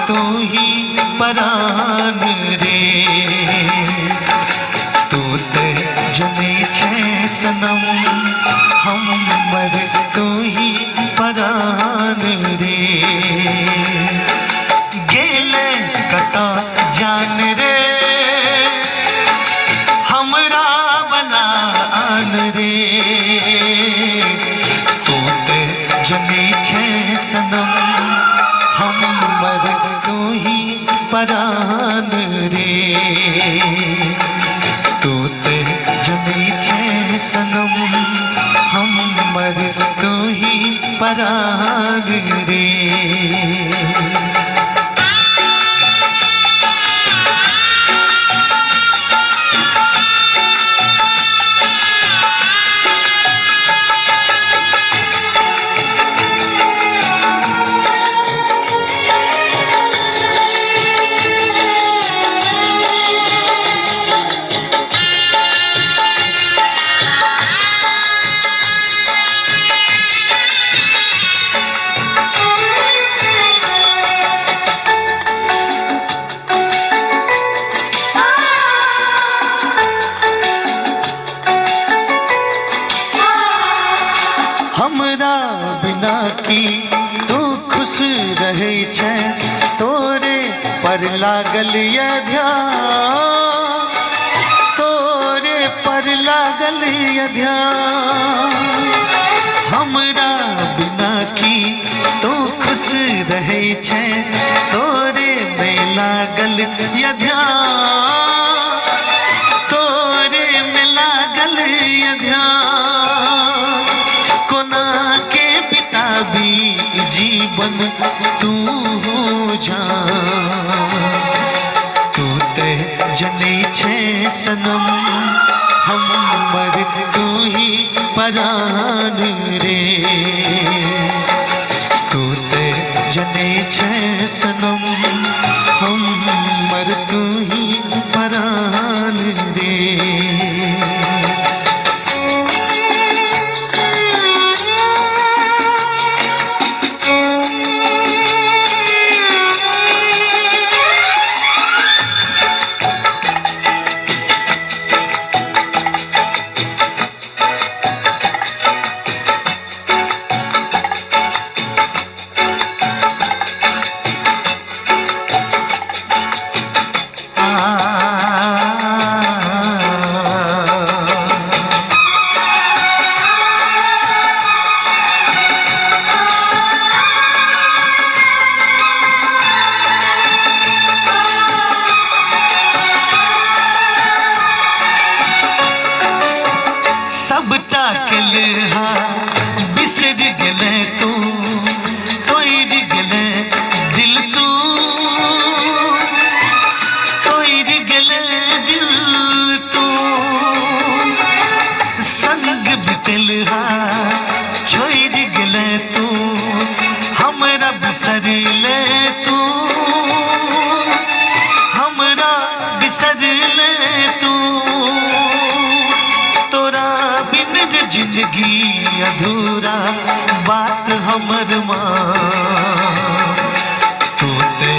तू ही परान रे। तू ते जने छे सनम हमर तू ही परान रे। गेले कता जान रे हमरा बना आन रे। तू ते जने छे सनम हमर तू ही परान रे। तू ते जने छे सनम हमर तू ही परान रे। हमरा बिना की तू खुश रहे छे तोरे पर लागल ये ध्यान। तोरे पर लागल ये ध्यान। हमरा बिना की तू खुश रहे छे तोरे में लागल ये ध्यान। तोरे में लागल ये ध्यान। कोना के पिता भी जीवन तू हो जा। तू ते जने छे सनम हमर तू ही परान रे। तू ते जने छे सनम हमर तू ही परान रे। सबटा केलहा बिसर गेले तू तोड़ गेले दिल तू। तोड़ गेले दिल तू। संग बितलहा छोड़ गेले तू हमरा बिसर ले तू। हमरा बिसर ले तू। जिंदगी अधूरा बात हमर माँ। तू ते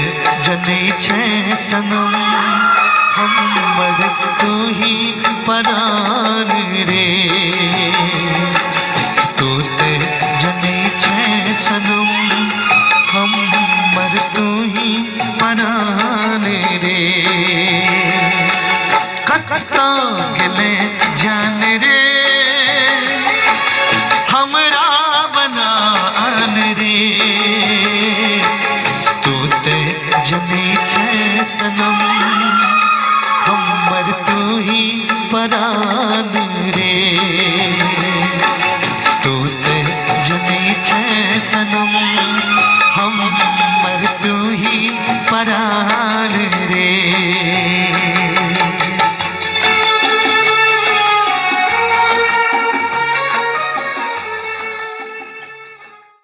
जने छे सनम हमर तू ही परान रे। तू ते जने छे सनम हमर तू ही परान रे। कत्ता गेले जान रे हमरा बना आन रे। तू ते जने छे सनम हमर तू ही परान रे। तू ते जने छे सनम हमर तू ही परान